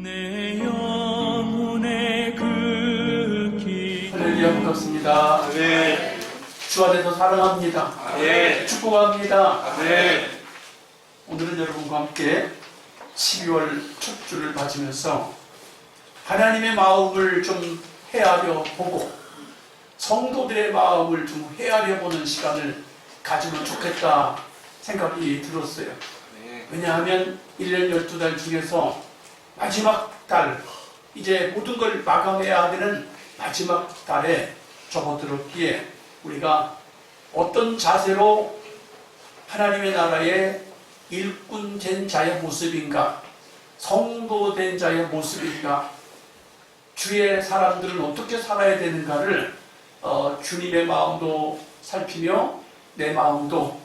내 영혼의 할렐루야, 반갑습니다. 네. 주 안에서 사랑합니다. 네. 축복합니다. 네. 오늘은 여러분과 함께 12월 첫 주를 맞으면서 하나님의 마음을 좀 헤아려 보고 성도들의 마음을 좀 헤아려 보는 시간을 가지면 좋겠다 생각이 들었어요. 네. 왜냐하면 1년 12달 중에서 마지막 달, 이제 모든 걸 마감해야 되는 마지막 달에 접어들었기에 우리가 어떤 자세로 하나님의 나라의 일꾼 된 자의 모습인가, 성도 된 자의 모습인가, 주의 사람들은 어떻게 살아야 되는가를 주님의 마음도 살피며 내 마음도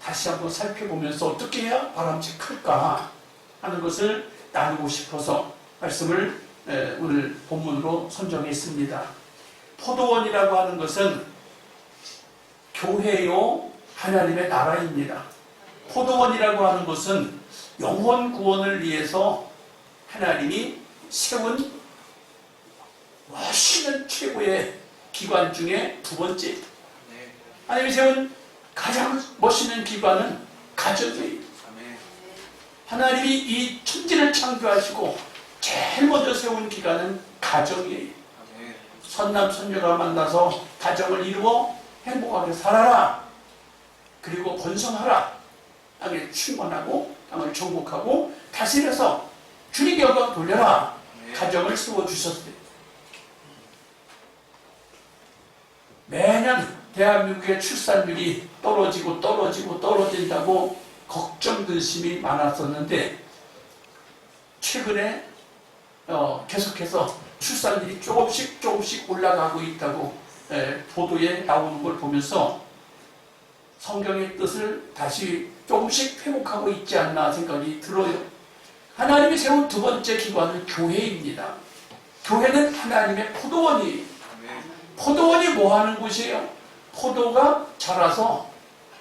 다시 한번 살펴보면서 어떻게 해야 바람직할까 하는 것을 나누고 싶어서 말씀을 오늘 본문으로 선정했습니다. 포도원이라고 하는 것은 교회요 하나님의 나라입니다. 포도원이라고 하는 것은 영혼 구원을 위해서 하나님이 세운 멋있는 최고의 기관 중에 두 번째, 하나님이 세운 가장 멋있는 기관은 가정이에요. 하나님이 이 천지를 창조하시고 제일 먼저 세운 기관은 가정이에요. 선남 선녀가 만나서 가정을 이루어 행복하게 살아라. 그리고 번성하라. 땅에 충만하고 땅을 정복하고 다스려서 주님께 영광 돌려라. 가정을 세워주셨어요. 매년 대한민국의 출산율이 떨어진다고 걱정 근심이 많았었는데 최근에 계속해서 출산율이 조금씩 올라가고 있다고 보도에 나오는 걸 보면서 성경의 뜻을 다시 조금씩 회복하고 있지 않나 생각이 들어요. 하나님이 세운 두 번째 기관은 교회입니다. 교회는 하나님의 포도원이에요. 포도원이 뭐 하는 곳이에요? 포도가 자라서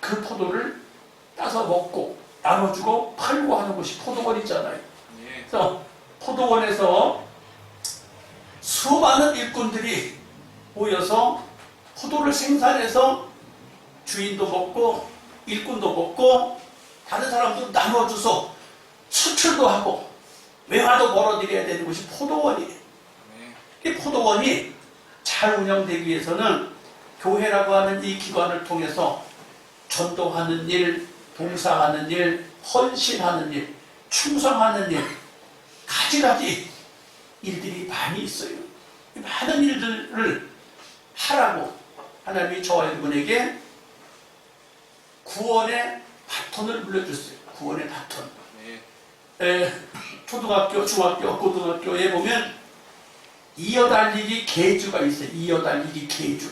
그 포도를 따서 먹고 나눠주고 팔고 하는 곳이 포도원이잖아요. 그래서 포도원에서 수많은 일꾼들이 모여서 포도를 생산해서 주인도 먹고 일꾼도 먹고 다른 사람도 나눠줘서 수출도 하고 외화도 벌어들여야 되는 곳이 포도원이에요. 이 포도원이 잘 운영되기 위해서는 교회라고 하는 이 기관을 통해서 전도하는 일, 봉사하는 일, 헌신하는 일, 충성하는 일, 가지가지 일들이 많이 있어요. 이 많은 일들을 하라고 하나님이 저와 여러분에게 구원의 바톤을 물려줬어요. 구원의 바톤. 초등학교, 중학교, 고등학교에 보면 이어달리기 계주가 있어요. 이어달리기 계주.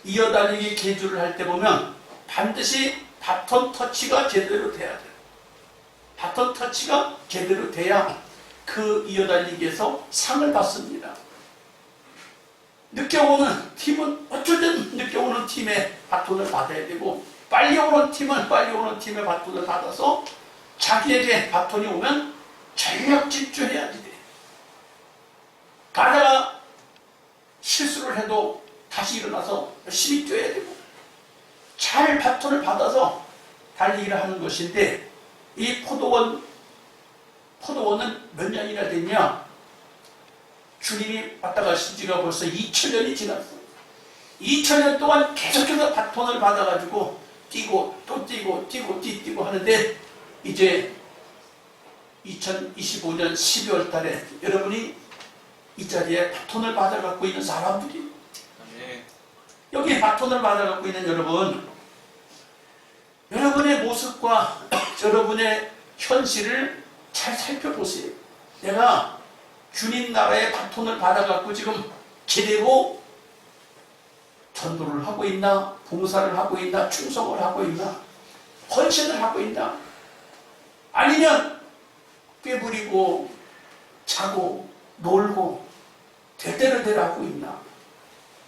이어달리기 계주를 할 때 보면 반드시 바톤 터치가 제대로 돼야 돼요. 바톤 터치가 제대로 돼야 그 이어달리기에서 상을 받습니다. 늦게 오는 팀은 어쩌든 늦게 오는 팀의 바톤을 받아야 되고 빨리 오는 팀은 빨리 오는 팀의 바톤을 받아서 자기에게 바톤이 오면 전력 집중해야지 돼. 가다가 실수를 해도 다시 일어나서 열심히 뛰어야 되고 잘 바톤을 받아서 달리기를 하는 것인데 이 포도원은 몇 년이나 됐냐? 주님이 왔다 가신 지가 벌써 2000년이 지났어요. 2000년 동안 계속해서 바톤을 받아가지고 뛰고 또 뛰고 하는데 이제 2025년 12월 달에 여러분이 이 자리에 바톤을 받아갖고 있는 사람들이 여기 바톤을 받아갖고 있는 여러분의 모습과 여러분의 현실을 잘 살펴보세요. 내가 주님 나라의 바톤을 받아갖고 지금 제대로 전도를 하고 있나? 봉사를 하고 있나? 충성을 하고 있나? 헌신을 하고 있나? 아니면 꾀부리고 자고 놀고 대대로 하고 있나?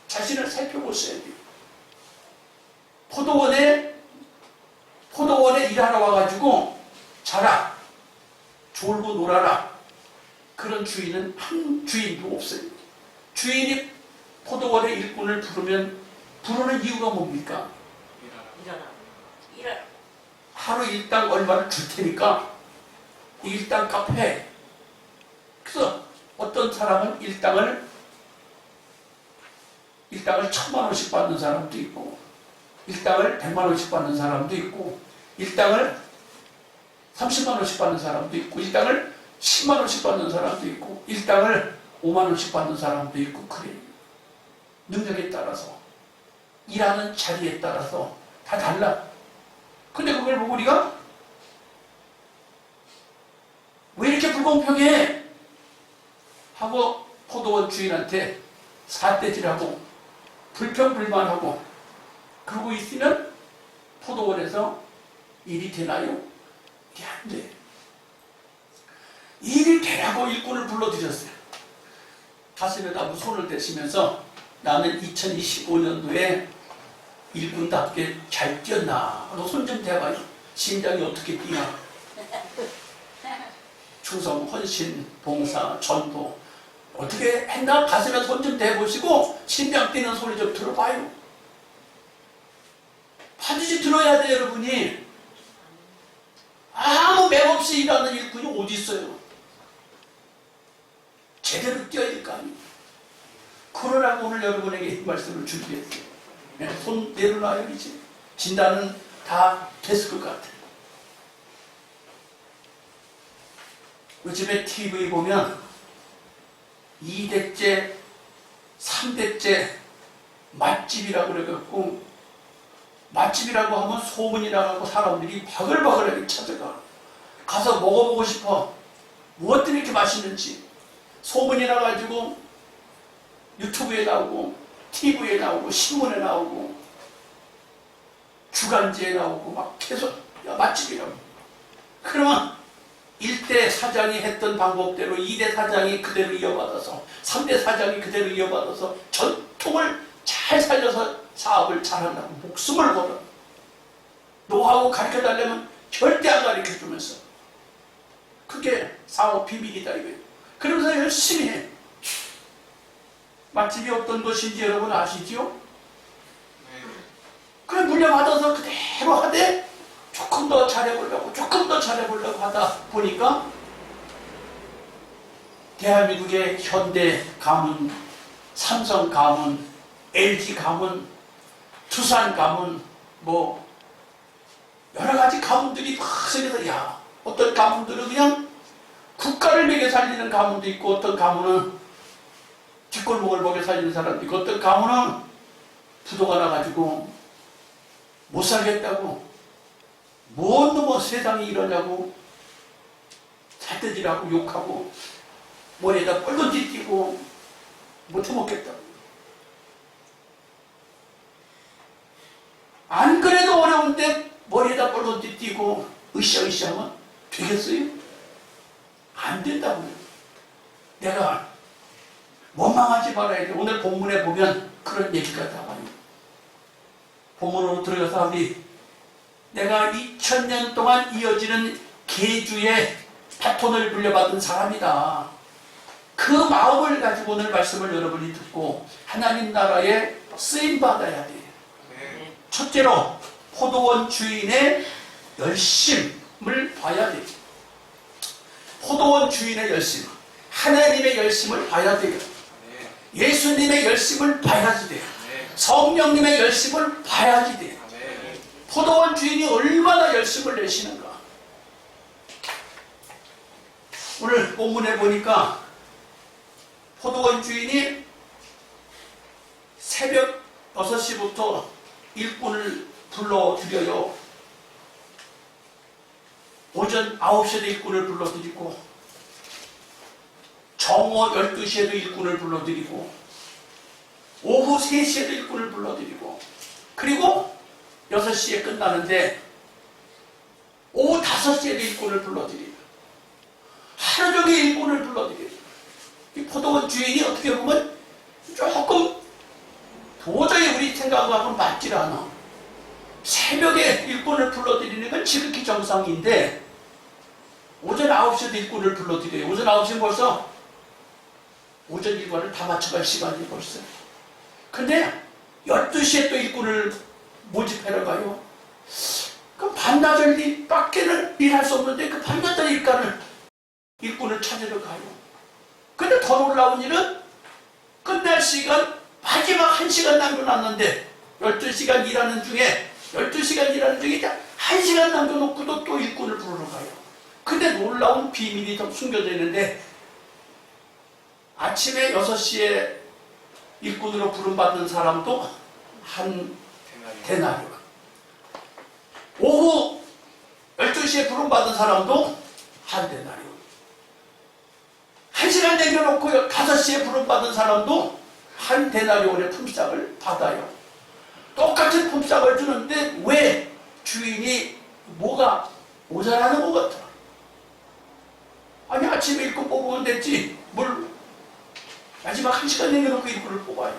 자신을 살펴보셔야 돼요. 포도원에 일하러 와가지고 자라, 졸고 놀아라, 그런 주인은 한 주인도 없어요. 주인이 포도원의 일꾼을 부르는 이유가 뭡니까? 일어나. 하루 일당 얼마를 줄 테니까 일당 값해. 그래서 어떤 사람은 일당을 1,000만 원씩 받는 사람도 있고, 일당을 100만 원씩 받는 사람도 있고, 일당을 30만 원씩 받는 사람도 있고, 일당을 10만 원씩 받는 사람도 있고, 일당을 5만 원씩 받는 사람도 있고, 그래요. 능력에 따라서, 일하는 자리에 따라서 다 달라. 근데 그걸 보고 우리가 왜 이렇게 불공평해? 하고 포도원 주인한테 삿대질하고 불평불만하고 그러고 있으면 포도원에서 일이 되나요? 이게 안 돼. 일이 되라고 일꾼을 불러들였어요. 가슴에다 손을 대시면서 나는 2025년도에 일꾼답게 잘 뛰었나? 너 손 좀 대봐요. 심장이 어떻게 뛰나? 충성, 헌신, 봉사, 전도 어떻게 했나? 가슴에 손 좀 대보시고 심장 뛰는 소리 좀 들어봐요. 반드시 들어야 돼요, 여러분이. 아무 맥없이 일하는 일꾼이 어디 있어요? 제대로 뛰어야 될 거 아니에요. 그러라고 오늘 여러분에게 이 말씀을 준비했어요. 손 내려놔요, 이제. 진단은 다 됐을 것 같아요. 요즘에 TV 보면 2대째, 3대째 맛집이라고 그래갖고, 맛집이라고 하면 소문이 나가고 사람들이 바글바글하게 찾아가. 가서 먹어보고 싶어. 무엇 때문에 이렇게 맛있는지. 소문이 나가지고 유튜브에 나오고, TV에 나오고, 신문에 나오고, 주간지에 나오고, 막 계속, 야, 맛집이라고. 그러면 1대 사장이 했던 방법대로 2대 사장이 그대로 이어받아서 3대 사장이 그대로 이어받아서 전통을 잘 살려서 사업을 잘한다고 목숨을 걸어. 노하우 가르쳐달라면 절대 안 가르쳐주면서. 그게 사업 비밀이다 이거예요. 그러면서 열심히 해. 맛집이 어떤 것인지 여러분 아시죠? 그래 물려받아서 그대로 하되 조금 더 잘해보려고 하다 보니까 대한민국의 현대 가문, 삼성 가문, LG 가문, 두산 가문, 뭐 여러 가지 가문들이 막 생겨서, 야, 어떤 가문들은 그냥 국가를 먹여 살리는 가문도 있고, 어떤 가문은 뒷골목을 먹여 살리는 사람도 있고, 어떤 가문은 부도가 나가지고 못 살겠다고, 뭐 세상이 이러냐고 삿대질하고 욕하고 머리에다 뻘건지 띄고 못해 먹겠다고. 안 그래도 어려운데 머리에다 뻘건지 띄고 으쌰으쌰하면 되겠어요? 안 된다고요. 내가 원망하지 말아야 돼. 오늘 본문에 보면 그런 얘기가 나와요. 본문으로 들어가서 우리 내가 2000년 동안 이어지는 계주의 바톤을 물려받은 사람이다. 그 마음을 가지고 오늘 말씀을 여러분이 듣고 하나님 나라에 쓰임받아야 돼요. 첫째로 포도원 주인의 열심을 봐야 돼요. 포도원 주인의 열심, 하나님의 열심을 봐야 돼요. 예수님의 열심을 봐야지 돼요. 성령님의 열심을 봐야지 돼요. 포도원 주인이 얼마나 열심을 내시는가. 오늘 본문에 보니까 포도원 주인이 새벽 6시부터 일꾼을 불러드려요. 오전 9시에도 일꾼을 불러드리고, 정오 12시에도 일꾼을 불러드리고, 오후 3시에도 일꾼을 불러드리고, 그리고 6시에 끝나는데 오후 5시에도 일꾼을 불러드리고, 하루 종일 일꾼을 불러드리고. 이 포도원 주인이 어떻게 보면 조금 도저히 우리 생각하고는 맞질 않아. 새벽에 일꾼을 불러드리는 건 지극히 정상인데 오전 9시에도 일꾼을 불러드려요. 오전 9시면 벌써 오전 일과를 다 맞춰갈 시간이 벌써. 근데 12시에 또 일꾼을 모집하러 가요. 그럼 반나절 밖에는 일할 수 없는데 그 반나절 일꾼을 찾으러 가요. 근데 더 놀라운 일은 끝날 시간 마지막 1시간 남겨놨는데 12시간 일하는 중에 이제 1시간 남겨놓고도 또 일꾼을 부르러 가요. 근데 놀라운 비밀이 더 숨겨져 있는데 아침에 6시에 일꾼으로 부름받은 사람도 한 데나리온, 오후 12시에 부름받은 사람도 한 데나리온, 1시간 남겨놓고 5시에 부름받은 사람도 한 데나리온의 품삯을 받아요. 똑같은 품삯을 주는데 왜 주인이 뭐가 모자라는 것 같아? 아니 아침에 일꾼 뽑으면 됐지 뭘 마지막 1시간 남겨놓고 일꾼을 뽑아요.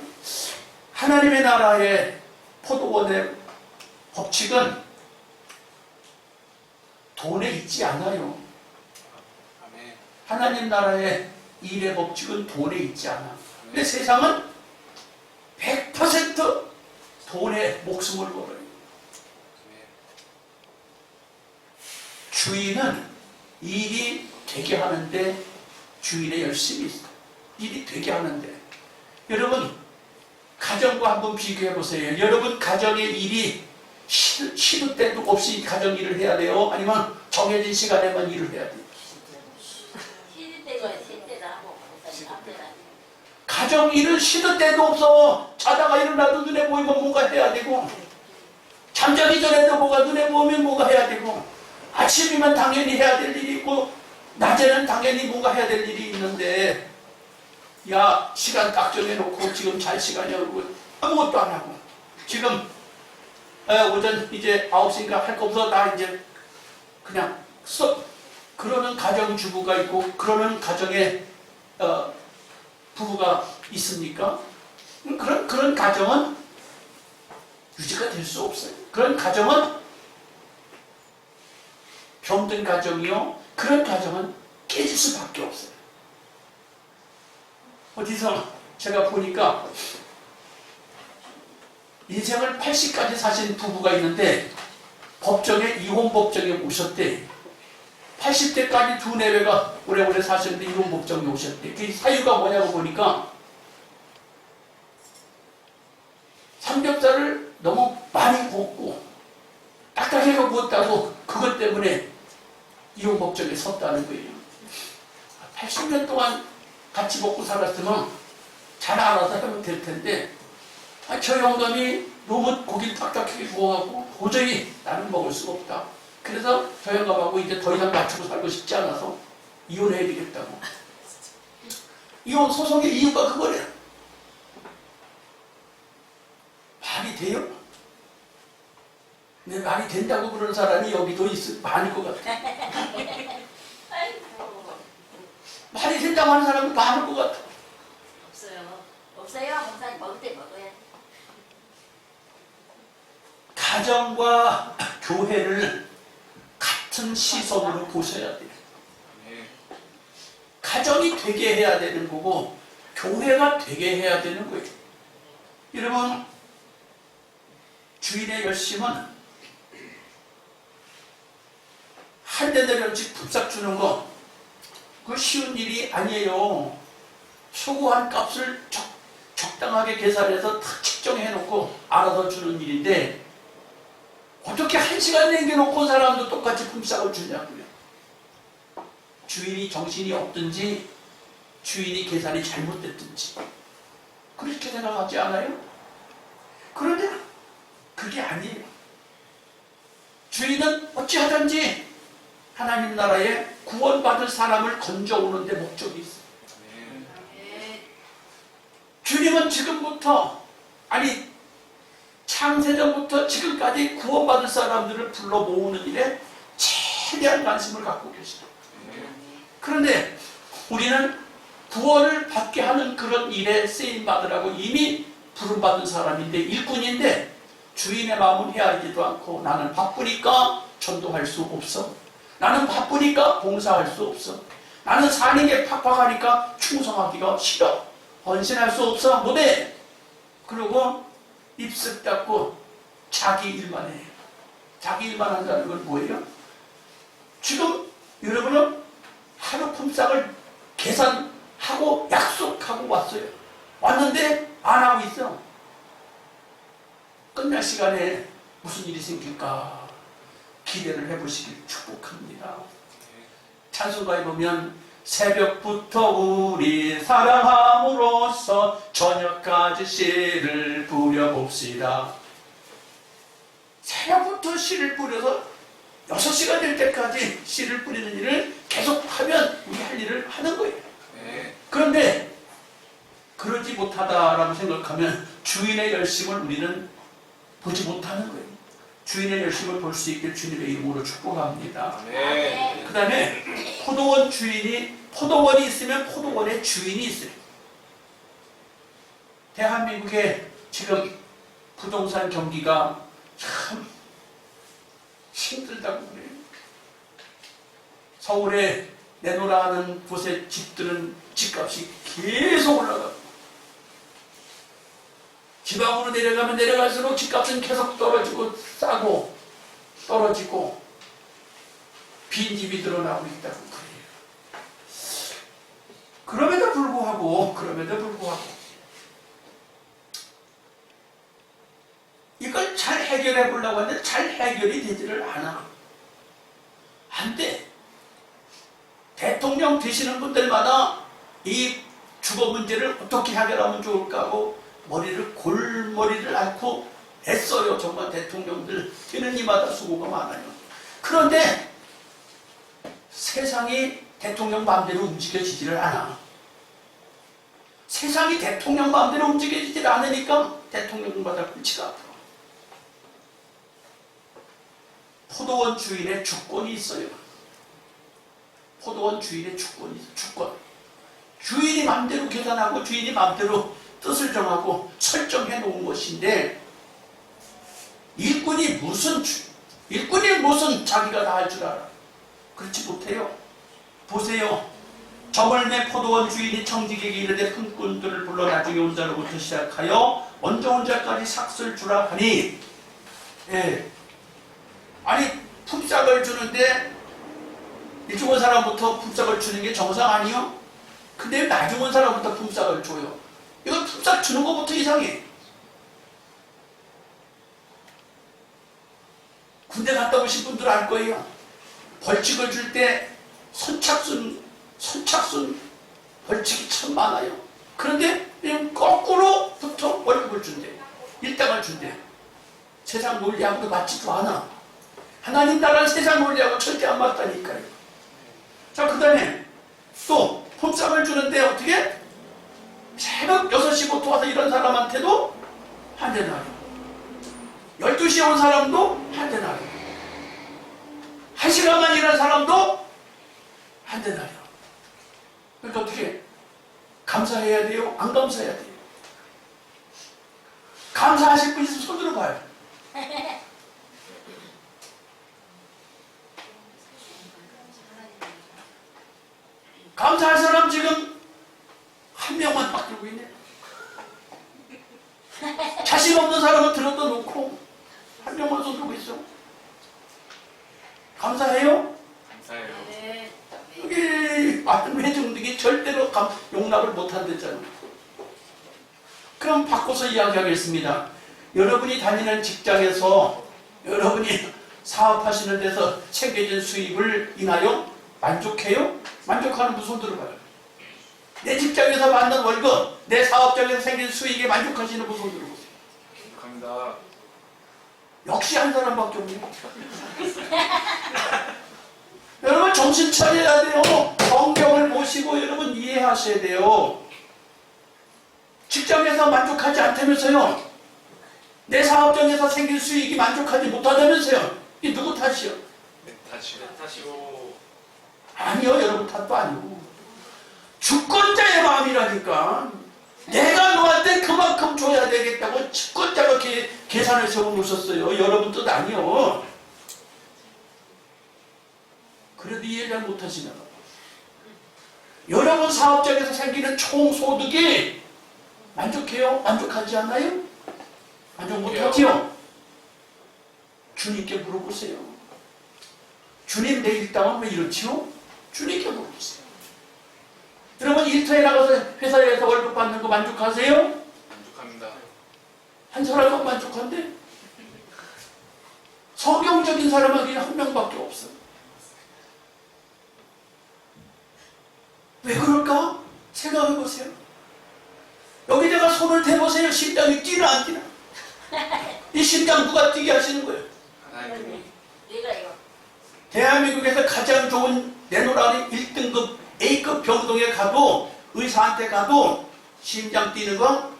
하나님의 나라의 포도원의 법칙은 돈에 있지 않아요. 하나님 나라의 일의 법칙은 돈에 있지 않아. 근데 세상은 100% 돈에 목숨을 걸어요. 주인은 일이 되게 하는데 주인의 열심이 있어. 일이 되게 하는데. 여러분 가정과 한번 비교해 보세요. 여러분 가정의 일이 시도 때도 없이 가정 일을 해야 돼요? 아니면 정해진 시간에만 일을 해야 돼요? 가정 일은 시도 때도 없어. 자다가 일어나도 눈에 보이면 뭔가 해야 되고, 잠자기 전에도 뭐가 눈에 보이면 뭐가 해야 되고, 아침이면 당연히 해야 될 일이 있고 낮에는 당연히 뭔가 해야 될 일이 있는데, 야 시간 딱 정해놓고 지금 잘 시간이야 그러고 아무것도 안 하고 지금 오전 이제 9시니까 할 거 없어 나 이제 그냥 썩 그러는 가정주부가 있고 그러는 가정의 부부가 있습니까? 그런 가정은 유지가 될 수 없어요. 그런 가정은 병든 가정이요. 그런 가정은 깨질 수밖에 없어요. 어디서 제가 보니까 인생을 80까지 사신 부부가 있는데 법정에 이혼 법정에 오셨대. 80대까지 두 내외가 오래오래 사셨는데 이혼 법정에 오셨대. 그 사유가 뭐냐고 보니까 삼겹살을 너무 많이 굽고 딱딱하게 구웠다고 그것 때문에 이혼 법정에 섰다는 거예요. 80년 동안 같이 먹고 살았으면 잘 알아서 하면 될 텐데 저 영감이 너무 고기를 딱딱하게 구워갖고 도저히 나는 먹을 수가 없다. 그래서 저 영감하고 이제 더 이상 맞추고 살고 싶지 않아서 이혼해야 되겠다고. 이혼 소송의 이유가 그거래요. 말이 돼요? 근데 말이 된다고 그러는 사람이 여기도 많을 것 같아. 말이 된다고 하는 사람이 많을 것 같아. 없어요. 목사님 먹을 때 먹어야 돼. 가정과 교회를 같은 시선으로 보셔야 돼요. 가정이 되게 해야 되는 거고 교회가 되게 해야 되는 거예요. 여러분 주인의 열심은 한 대대련씩 품삯 주는 거 그 쉬운 일이 아니에요. 소고한 값을 적당하게 계산해서 다 측정해 놓고 알아서 주는 일인데 어떻게 1시간 남겨놓고 사람도 똑같이 품삯을 주냐고요. 주인이 정신이 없든지 주인이 계산이 잘못됐든지 그렇게 생각하지 않아요? 그런데 그게 아니에요. 주인은 어찌하든지 하나님 나라에 구원받을 사람을 건져오는 데 목적이 있어요. 주님은 지금부터 아니 창세전부터 지금까지 구원받을 사람들을 불러 모으는 일에 최대한 관심을 갖고 계시다. 그런데 우리는 구원을 받게 하는 그런 일에 쓰임받으라고 이미 부름받은 사람인데 일꾼인데 주인의 마음은 헤아리지도 않고 나는 바쁘니까 전도할 수 없어. 나는 바쁘니까 봉사할 수 없어. 나는 사는 게 팍팍하니까 충성하기가 싫어. 헌신할 수 없어. 못해. 그리고 입쓱 닫고 자기 일만 해. 자기 일만 한다는 건 뭐예요? 지금 여러분은 하루 품삯을 계산하고 약속하고 왔어요. 왔는데 안 하고 있어. 끝날 시간에 무슨 일이 생길까 기대를 해보시길 축복합니다. 찬송가에 보면 새벽부터 우리 사랑함으로써 저녁까지 씨를 뿌려봅시다. 새벽부터 씨를 뿌려서 6시가 될 때까지 씨를 뿌리는 일을 계속하면 우리 할 일을 하는 거예요. 그런데 그러지 못하다라고 생각하면 주인의 열심을 우리는 보지 못하는 거예요. 주인의 열심을 볼 수 있길 주님의 이름으로 축복합니다. 그 다음에 포도원이 있으면 포도원의 주인이 있어요. 대한민국에 지금 부동산 경기가 참 힘들다고 그래요. 서울에 내놓으라 하는 곳의 집들은 집값이 계속 올라가고, 지방으로 내려가면 내려갈수록 집값은 계속 떨어지고 싸고 떨어지고 빈집이 늘어나고 있다고 그래요. 그럼에도 불구하고 이걸 잘 해결해 보려고 하는데 잘 해결이 되지를 않아. 안 돼. 대통령 되시는 분들마다 이 주거 문제를 어떻게 해결하면 좋을까 하고 골머리를 앓고 애써요. 정말 대통령들 되는 이마다 수고가 많아요. 그런데 세상이 대통령 마음대로 움직여지지를 않아. 세상이 대통령 마음대로 움직여지질 않으니까 대통령마다 골치가 아파. 포도원 주인의 주권이 있어요. 포도원 주인의 주권이 있어요. 주권. 주인이 마음대로 계산하고 주인이 마음대로 뜻을 정하고 설정해 놓은 것인데, 일꾼이 무슨 자기가 다 할 줄 알아. 그렇지 못해요. 보세요. 저물매 포도원 주인이 청지기에게 이르되 품꾼들을 불러 나중에 온 자로부터 시작하여 먼저 온 자까지 삭슬 주라 하니, 아니 품삯을 주는데 일찍 온 사람부터 품삯을 주는 게 정상 아니요? 근데 나중 온 사람부터 품삯을 줘요. 이건 품삯 주는 것부터 이상해. 군대 갔다 오신 분들 알 거예요. 벌칙을 줄 때 선착순 벌칙이 참 많아요. 그런데 그냥 거꾸로부터 월급을 준대. 일당을 준대. 세상 논리하고도 맞지도 않아. 하나님 나라는 세상 논리하고 절대 안 맞다니까요. 자, 그 다음에 또 품삯을 주는데 어떻게? 새벽 6시부터 와서 이런 사람한테도 한 데나리요. 12시에 온 사람도 한 데나리요. 1시간만 일한 사람도 한 데나리요. 그러니까 어떻게? 감사해야 돼요? 안 감사해야 돼요? 감사하실 분 있으면 손 들어봐요. 감사할 사람 지금 한 명만 딱 들고 있네. 자신 없는 사람은 들어도 놓고 한 명만 손 들고 있어. 감사해요? 감사해요. 네. 여기 회중들이 절대로 용납을 못한댔잖아. 그럼 바꿔서 이야기하겠습니다. 여러분이 다니는 직장에서 여러분이 사업하시는 데서 챙겨진 수입을 인하여 만족해요? 만족하는 분 손 들어봐요. 내 직장에서 받는 월급, 내 사업장에서 생긴 수익에 만족하시는 분 손 들어보세요. 감사합니다. 역시 한 사람밖에 없네요. 여러분 정신 차려야 돼요. 성경을 보시고 여러분 이해하셔야 돼요. 직장에서 만족하지 않다면서요. 내 사업장에서 생긴 수익이 만족하지 못하다면서요. 이게 누구 탓이요? 네, 탓이요. 아니요, 여러분 탓도 아니고 주권자의 마음이라니까. 내가 너한테 그만큼 줘야 되겠다고 주권자가 계산을 세워놓으셨어요. 여러분 뜻 아니요. 그래도 이해 잘 못하시나 봐요. 여러분 사업장에서 생기는 총소득이 만족해요? 만족하지 않나요? 만족 못하지요? 주님께 물어보세요. 주님 내 일당은 왜 이렇지요? 주님께 물어보세요. 여러분 일터에 나가서 회사에서 월급 받는 거 만족하세요? 만족합니다. 한 사람은 만족한데 성경적인 사람은 그냥 한 명밖에 없어. 왜 그럴까? 생각해 보세요. 여기다가 손을 대보세요. 심장이 뛰나 안 뛰나? 이 심장 누가 뛰게 하시는 거예요? 하나님이. 네가요. 대한민국에서 가장 좋은 내노라는 1등급 A급 병동에 가도 의사한테 가도 심장 뛰는 거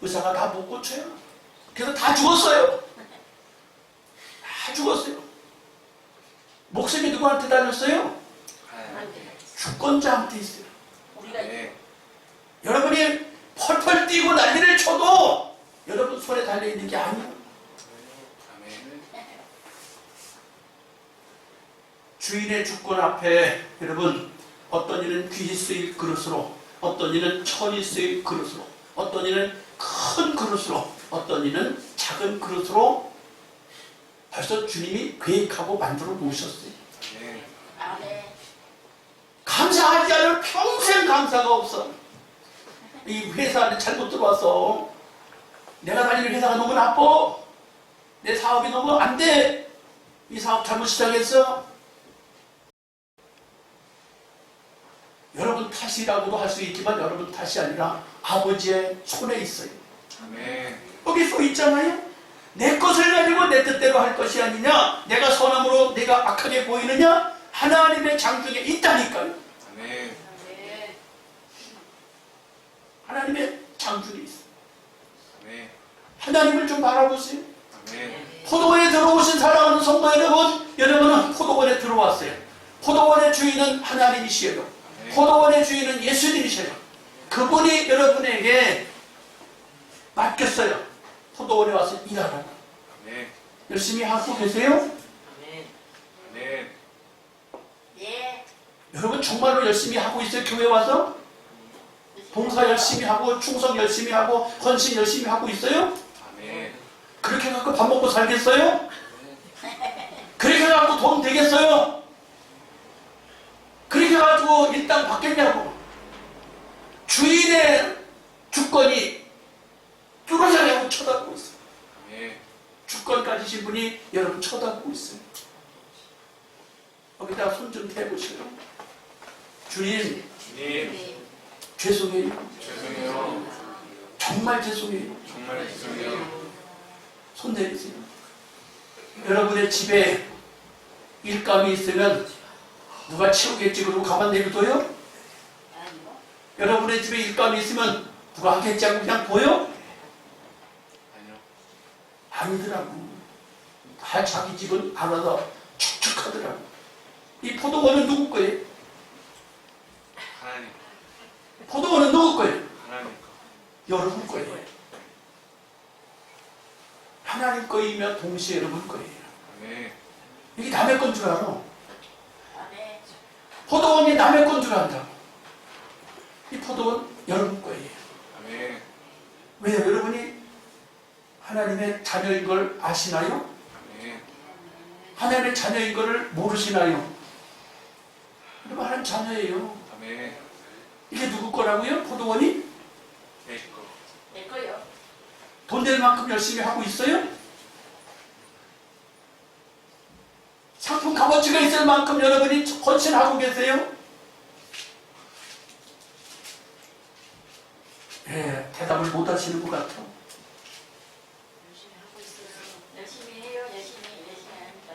의사가 다 못 고쳐요. 그래서 다 죽었어요. 다 죽었어요. 목숨이 누구한테 달렸어요? 하나님. 주권자한테 있어요. 우리가 네. 여러분이 펄펄 뛰고 난리를 쳐도 여러분 손에 달려있는 게 아니에요. 아멘. 주인의 주권 앞에 여러분 어떤 이는 귀히 쓰일 그릇으로, 어떤 이는 천이 쓰일 그릇으로, 어떤 이는 큰 그릇으로, 어떤 이는 작은 그릇으로 벌써 주님이 계획하고 만들어 놓으셨어요. 아멘. 아멘. 감사하지 않으면 평생 감사가 없어. 이 회사 안에 잘못 들어와서 내가 다니는 회사가 너무 나빠. 내 사업이 너무 안 돼. 이 사업 잘못 시작했어. 여러분 탓이라고도 할 수 있지만 여러분 탓이 아니라 아버지의 손에 있어요. 아멘. 여기 써 있잖아요. 내 것을 가지고 내 뜻대로 할 것이 아니냐, 내가 선함으로 내가 악하게 보이느냐, 하나님의 장중에 있다니까요. 아멘. 아멘. 하나님의 장중에 있어요. 아멘. 하나님을 좀 바라보세요. 아멘. 포도원에 들어오신 사랑하는 성도 여러분, 여러분은 포도원에 들어왔어요. 포도원의 주인은 하나님이시에요. 포도원의 주인은 예수님이셔요. 그분이 여러분에게 맡겼어요. 포도원에 와서 일하라고. 아멘. 열심히 하고 계세요? 아멘. 아멘. 네. 여러분 정말로 열심히 하고 있어요? 교회 와서? 봉사 열심히 하고 충성 열심히 하고 헌신 열심히 하고 있어요? 아멘. 그렇게 갖고 밥 먹고 살겠어요? 그렇게 갖고 돈 되겠어요? 그렇게 가지고 일당 받겠냐고. 주인의 주권이 뚫어져라고 쳐다보고 있어요. 아멘. 주권 가지신 분이 여러분 쳐다보고 있어요. 여기다 손 좀 대보세요. 주님, 주님, 네. 죄송해요. 죄송해요. 정말 죄송해요. 정말 죄송해요. 손 내리세요. 여러분의 집에 일감이 있으면 누가 치우겠지 그러고 가만 내려둬요? 아니요. 여러분의 집에 일감이 있으면 누가 하겠지 하고 그냥 보여? 아니요. 아니더라고. 다 자기 집은 알아서 축축하더라고. 이 포도원은 누구 거예요? 하나님. 포도원은 누구 거예요? 하나님 거. 여러분 거예요. 하나님 거이며 동시에 여러분 거예요. 아멘. 이게 남의 건 줄 알아. 아멘. 포도원이 남의 건 줄 안다고. 이 포도원 여러분 거예요. 아멘. 왜요? 여러분이 하나님의 자녀인 걸 아시나요? 아멘. 하나님의 자녀인 것을 모르시나요? 여러분 하나님 자녀예요. 아멘. 이게 누구 거라고요? 포도원이? 내 거. 내 거요. 돈 될 만큼 열심히 하고 있어요? 상품 값어치가 있을 만큼 여러분이 헌신하고 계세요? 예, 대답을 못 하시는 것 같아. 열심히 하고 있어요. 열심히 해요. 열심히 합니다.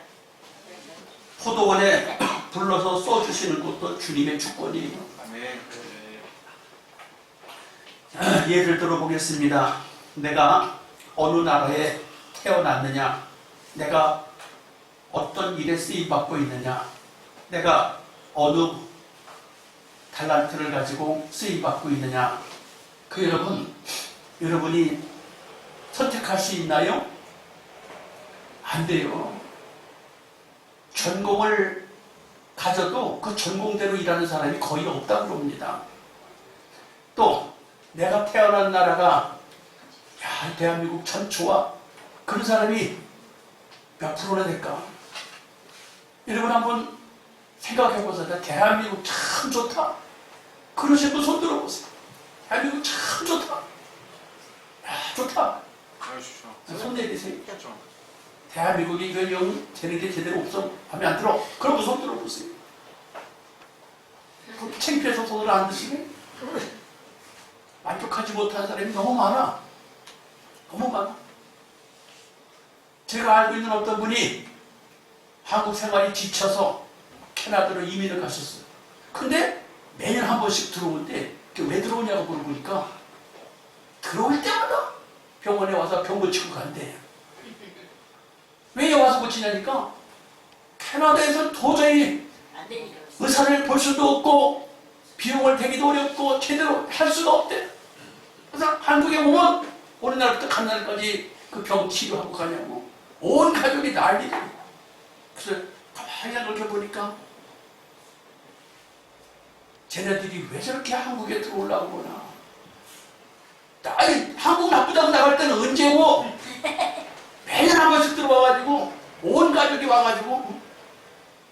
포도원에 불러서 써주시는 것도 주님의 주권이에요. 아멘. 예를 들어 보겠습니다. 내가 어느 나라에 태어났느냐, 내가 어떤 일에 쓰임받고 있느냐, 내가 어느 달란트를 가지고 쓰임받고 있느냐, 그 여러분이 선택할 수 있나요? 안 돼요. 전공을 가져도 그 전공대로 일하는 사람이 거의 없다고 그럽니다. 또 내가 태어난 나라가 야 대한민국 참 좋아. 그런 사람이 몇 프로나 될까? 여러분 한번 생각해보세요. 대한민국 참 좋다. 그러신 분 손 들어보세요. 대한민국 참 좋다. 야 좋다. 알려주십시오. 손 내리세요. 그렇죠. 대한민국이 이거 영 되는 게 제대로 없어 하면 안 들어. 그럼 손 들어보세요. 창피해서 손을 안 드시네? 만족하지 못한 사람이 너무 많아. 너무 많아. 제가 알고 있는 어떤 분이 한국 생활이 지쳐서 캐나다로 이민을 가셨어요. 근데 매년 한 번씩 들어오는데 왜 들어오냐고 물어보니까 들어올 때마다 병원에 와서 병 고치고 간대. 왜 와서 고치냐니까 캐나다에서 도저히 안 되니까. 의사를 볼 수도 없고 비용을 대기도 어렵고 제대로 할 수가 없대. 그래서 한국에 오면 어느 날부터 간 날까지 그 병 치료하고 가냐고 온 가족이 난리래. 그래서 가만히 이렇게 보니까 쟤네들이 왜 저렇게 한국에 들어오려고 그러나. 아니 한국 나쁘다고 나갈 때는 언제고 매년 한 번씩 들어와가지고 온 가족이 와가지고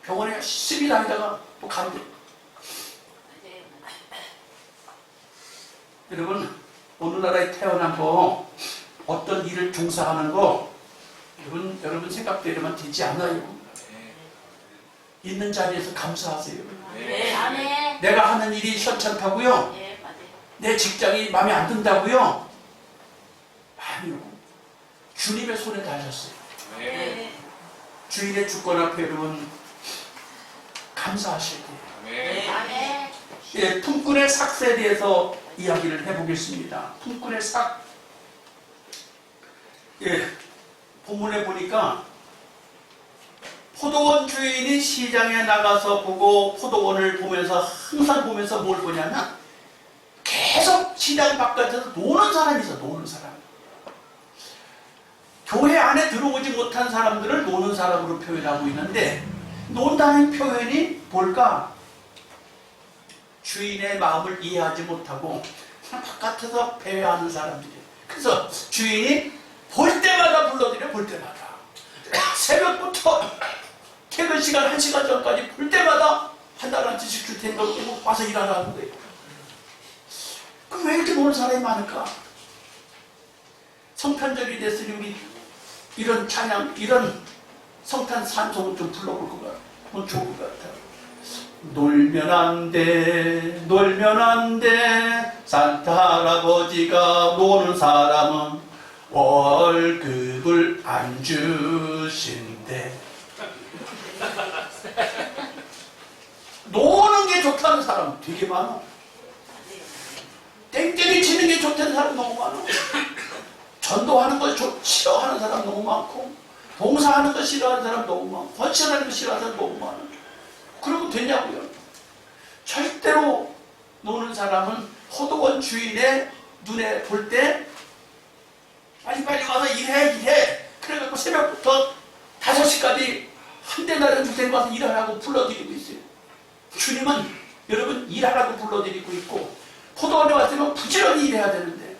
병원에 열심히 다니다가 또 간대. 여러분 어느 나라에 태어난 거 어떤 일을 종사하는 거 여러분 생각대로만 되지 않아요. 네. 있는 자리에서 감사하세요. 네. 아멘. 내가 하는 일이 시원찮다고요? 네, 맞아요. 내 직장이 마음에 안 든다고요? 아니요. 주님의 손에 달렸어요. 네. 네. 주인의 주권 앞에 여러분 감사하셔야 돼요. 네. 아멘. 예, 품꾼의 삭스에 대해서 이야기를 해보겠습니다. 품꾼의 삭. 예, 본문에 보니까 포도원 주인이 시장에 나가서 보고 포도원을 보면서 항상 보면서 뭘 보냐면 계속 시장 바깥에서 노는 사람이 있어. 노는 사람. 교회 안에 들어오지 못한 사람들을 노는 사람으로 표현하고 있는데 논다는 표현이 뭘까? 주인의 마음을 이해하지 못하고 바깥에서 배회하는 사람들이에요. 그래서 주인이 볼 때마다 불러들여. 볼 때마다 새벽부터 퇴근 시간 1시간 전까지 볼 때마다 한 달한테씩 줄 테니까 와서 일하라는 거예요. 그럼 왜 이렇게 노는 사람이 많을까? 성탄절이 됐으니 우리 이런 찬양, 이런 성탄 산송을 좀 불러볼 것 같아. 좋을 것 같아. 놀면 안 돼, 놀면 안 돼. 산타 할아버지가 노는 사람은 월급을 안 주신대. 노는 게 좋다는 사람 되게 많아. 땡땡이 치는 게 좋다는 사람 너무 많아. 전도하는 걸 싫어하는 사람 너무 많고, 봉사하는 거 싫어하는 사람 너무 많고, 헌신하는 거 싫어하는 사람 너무 많아. 그러면 되냐고요? 절대로 노는 사람은 포도원 주인의 눈에 볼 때 빨리 와서 일해. 그래갖고 새벽부터 5시까지 한 대나리 두 대나 와서 일하라고 불러드리고 있어요. 주님은 여러분 일하라고 불러드리고 있고 포도원에 왔으면 부지런히 일해야 되는데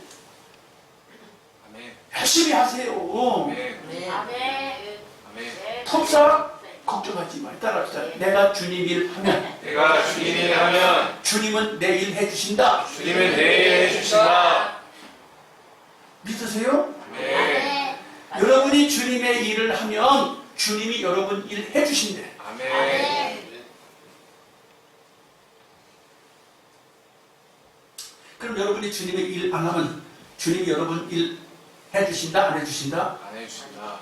아멘. 열심히 하세요. 네. 아멘. 아멘. 아멘. 톱사 걱정하지 마. 따라합시다. 내가 주님 일 하면 내가 주님이 하면 주님은 내 일 해주신다. 주님은 내일 해주신다. 믿으세요? 네. 아멘. 여러분이 주님의 일을 하면 주님이 여러분 일 해주신대. 아멘. 아멘. 그럼 여러분이 주님의 일 안 하면 주님이 여러분 일 해주신다? 안 해주신다? 안 해주신다.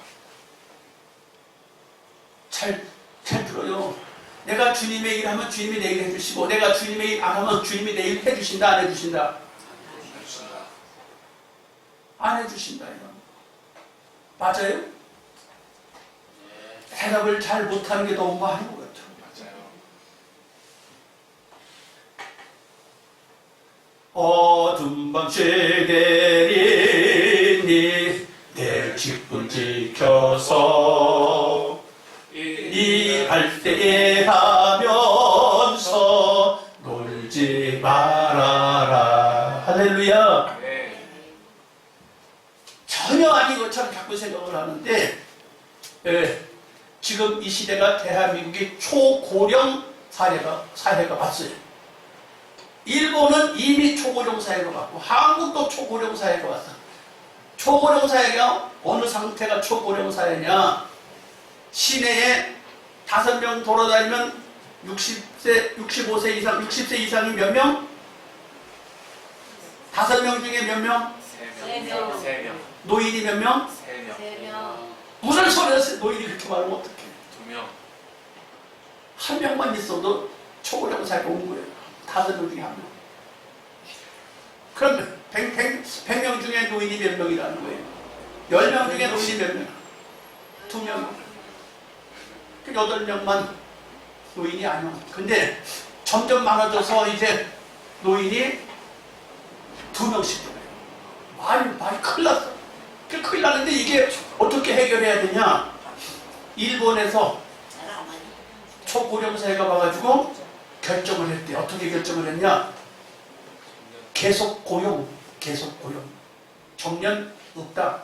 잘 들어요. 내가 주님의 일 하면 주님이 내 일 해주시고 내가 주님의 일 안 하면 주님이 내 일 해주신다? 안 해주신다? 해주신다. 안 해주신다. 이건. 맞아요? 대답을 잘 못하는 게 너무 많은 것 같아요. 맞아요. 어둠 밤 쉐게리니 내 직분 지켜서 일할 때에 하며 말아라. 할렐루야. 네. 전혀 아닌 것처럼 자꾸 생각을 하는데 지금 이 시대가 대한민국이 초고령 사회가 왔어요. 일본은 이미 초고령 사회가 왔고 한국도 초고령 사회가 왔어. 초고령 사회가 어느 상태가 초고령 사회냐? 시내에 5명 돌아다니면 60세, 65세 이상, 60세 이상이 몇 명? 5명 중에 몇 명? 세 명. 3명. 노인이 몇 명? 3명. 3명. 무슨 소리야? 노인이 그렇게 말하면 어떡해? 2명. 한 명만 있어도 초고령 사회가 온 거예요. 5명 중에 한 명. 그럼 100명 중에 노인이 몇 명이라는 거예요? 10명 중에 노인이 몇 명? 2명. 그 8명만 노인이 아니야. 근데 점점 많아져서 이제 노인이 2명씩 돼요. 말이 큰일 났어. 큰일 나는데 이게 어떻게 해결해야 되냐? 일본에서 초고령 사회가 와가지고 결정을 했대. 어떻게 결정을 했냐? 계속 고용. 정년 없다.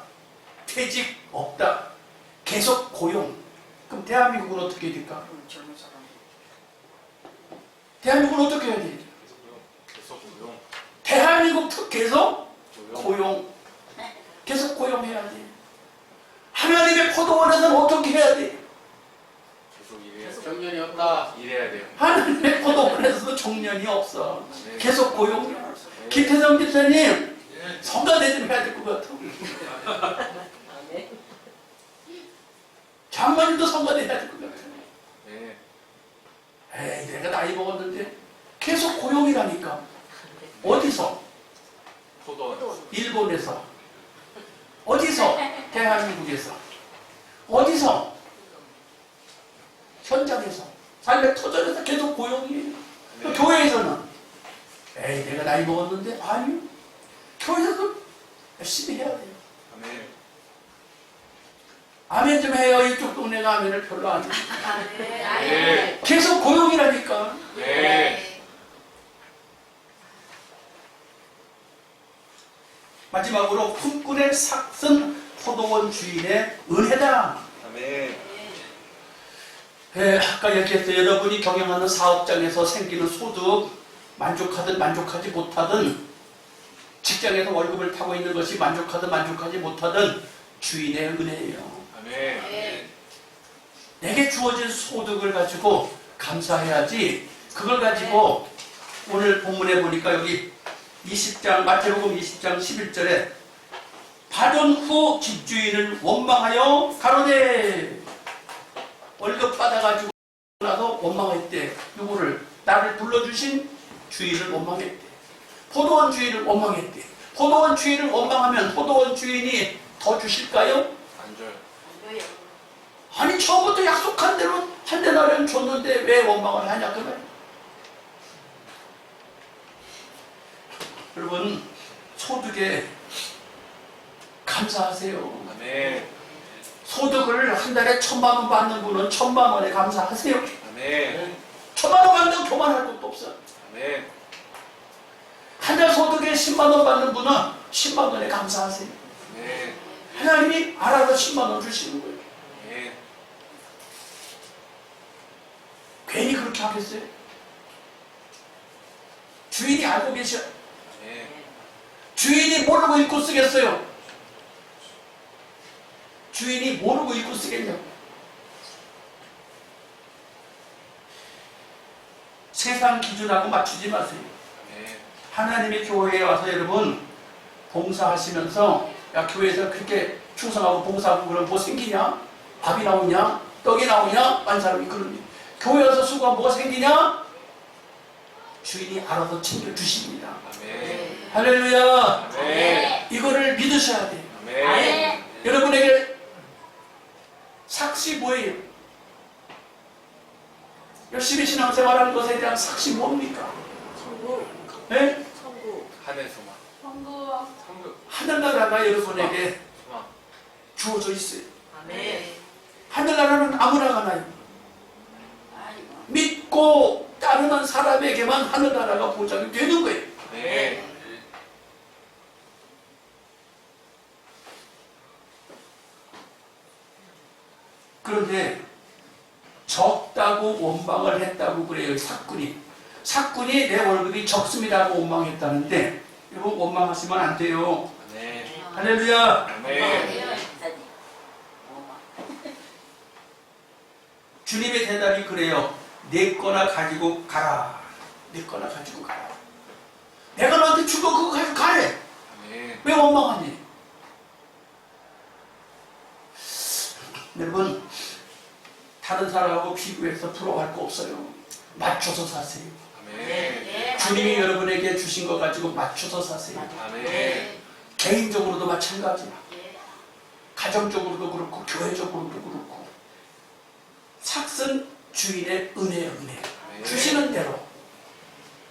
퇴직 없다. 계속 고용. 그럼 대한민국은 어떻게 해야 될까? 대한민국은 어떻게 해야 되지? 계속 고용. 대한민국도 계속 고용. 고용. 계속 고용해야 돼. 하나님의 포도원에서는 어떻게 해야 돼? 계속 일해야 돼요. 정년이 없다. 일해야 돼요. 하나님의 포도원에서도 정년이 없어. 네. 계속 고용이야. 김태성 집사님, 성가대 좀 해야 될 것 같아. 장모님도 성가대 해야 될 것 같아. 네. 에이, 내가 나이 먹었는데 계속 고용이라니까. 어디서? 포도원. 일본에서. 어디서? 대한민국에서. 어디서? 현장에서. 삶의 터전에서 계속 고용이에요. 네. 교회에서는 에이, 내가 나이 먹었는데 아니요. 교회에서 열심히 해야 돼요. 아멘. 아멘 좀 해요. 이쪽 동네가 아멘을 별로 안 해요. 네. 계속 고용이라니까. 네. 마지막으로 품꾼의 삭슨 포도원 주인의 은혜다. 아멘. 아까 얘기했어요. 여러분이 경영하는 사업장에서 생기는 소득 만족하든 만족하지 못하든 직장에서 월급을 타고 있는 것이 만족하든 만족하지 못하든 주인의 은혜예요. 아멘. 내게 주어진 소득을 가지고 감사해야지. 그걸 가지고 오늘 본문에 보니까 여기 20장 마태복음 20장 11절에 파전 후 집주인을 원망하여 가로되 월급 받아가지고 나서 원망했대. 누구를? 나를 불러주신 주인을 원망했대. 포도원 주인을 원망했대. 포도원 주인을 원망하면 포도원 주인이 더 주실까요? 안 줘요. 아니 처음부터 약속한 대로 한 대나리는 줬는데 왜 원망을 하냐 그 말. 여러분 소득에 감사하세요. 아멘. 소득을 한 달에 1,000만 원 받는 분은 1,000만 원에 감사하세요. 아멘. 1,000만 원 받는 교만할 것도 없어. 아멘. 한 달 소득에 10만 원 받는 분은 10만 원에 감사하세요. 아멘. 하나님이 알아서 10만 원 주시는 거예요. 아멘. 괜히 그렇게 하겠어요? 주인이 알고 계셔. 아멘. 주인이 모르고 읽고 쓰겠어요? 주인이 모르고 읽고 쓰겠냐고. 세상 기준하고 맞추지 마세요. 아멘. 하나님의 교회에 와서 여러분 봉사하시면서 야 교회에서 그렇게 충성하고 봉사하고 그러면 뭐 생기냐? 밥이 나오냐? 떡이 나오냐? 많은 사람이 그러니 교회 와서 수고하면 뭐가 생기냐? 주인이 알아서 챙겨주십니다. 아멘. 할렐루야. 아멘. 이거를 믿으셔야 돼요. 아멘. 여러분에게 삭시 뭐예요? 열심히 신앙생활하는 것에 대한 삭시 뭡니까? 천국. 네? 천국. 하늘 소망. 천국. 천국. 하늘나라가 여러분에게 소망. 주어져 있어요. 아멘. 하늘나라는 아무나 가나요? 아이고. 믿고 따르는 사람에게만 하늘나라가 보장이 되는 거예요. 네. 그런데 적다고 원망을 했다고 그래요. 사꾼이 내 월급이 적습니다고 원망했다는데 여러분 원망하시면 안 돼요. 네. 할렐루야. 네. 주님의 대답이 그래요. 내 거나 가지고 가라. 내 거나 가지고 가라. 내가 너한테 준 거 그거 가지고 가래. 네. 왜 원망하니? 여러분 다른 사람하고 비교해서 부러워할 거 없어요. 맞춰서 사세요. 네. 주님이 여러분에게 주신 거 가지고 맞춰서 사세요. 네. 개인적으로도 마찬가지야. 가정적으로도 그렇고 교회적으로도 그렇고 삭슨 주인의 은혜예요. 은혜. 주시는 대로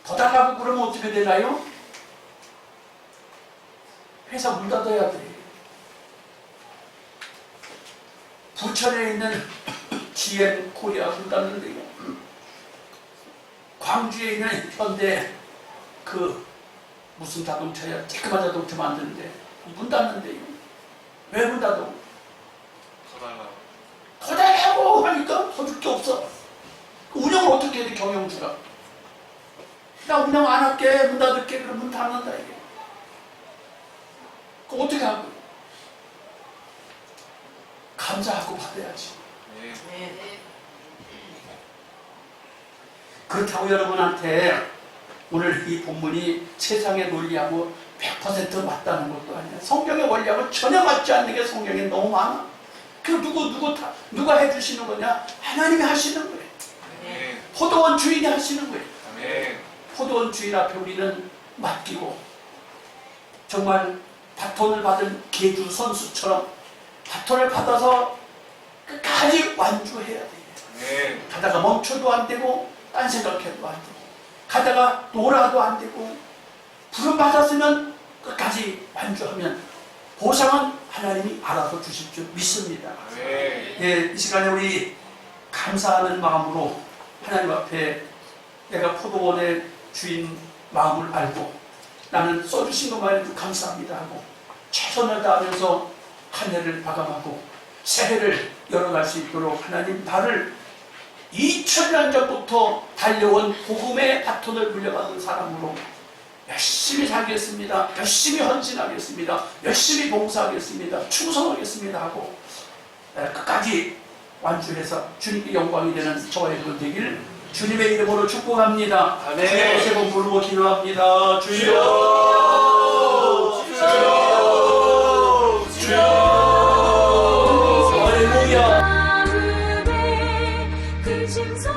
더 달라고 그러면 어떻게 되나요? 회사 문 닫아야 돼. 부천에 있는 GM 코리아 문 닫는데요. 광주에 있는 현대 그 무슨 자동차야 쬐끄만 자동차 만드는데 문 닫는데요. 왜 문 닫아? 더 달라고. 더 달라고 하니까 더 줄 게 없어. 운영을 어떻게 해야 돼 경영주가? 나 운영 안 할게 문 닫을게 그러면 문 닫는다 이게. 그럼 어떻게 하고? 감사하고 받아야지. 네. 그렇다고 여러분한테 오늘 이 본문이 세상의 논리하고 100% 맞다는 것도 아니야. 성경의 원리하고 전혀 맞지 않는 게 성경에 너무 많아. 그 누가 해주시는 거냐? 하나님이 하시는 거예요. 네. 포도원 주인이 하시는 거예요. 네. 포도원 주인 앞에 우리는 맡기고 정말 바톤을 받은 계주 선수처럼 바톤을 받아서 끝까지 완주해야 돼요. 네. 가다가 멈춰도 안 되고 딴 생각해도 안 되고 가다가 놀아도 안 되고 부름 받았으면 끝까지 완주하면 보상은 하나님이 알아서 주실 줄 믿습니다. 네. 예, 이 시간에 우리 감사하는 마음으로 하나님 앞에 내가 포도원의 주인 마음을 알고 나는 써주신 것만 해도 감사합니다 하고 최선을 다하면서 한 해를 마감하고 새해를 열어갈 수 있도록 하나님 나를 2000년 전부터 달려온 복음의 바톤을 물려받은 사람으로 열심히 살겠습니다. 열심히 헌신하겠습니다. 열심히 봉사하겠습니다. 충성하겠습니다 하고 끝까지 완주해서 주님께 영광이 되는 저와 여러분 되길 주님의 이름으로 축복합니다. 아멘. 주여 세 번 부르고 기도합니다. 주여 주여. 주여 할렐루야. 마음에 그 짐 속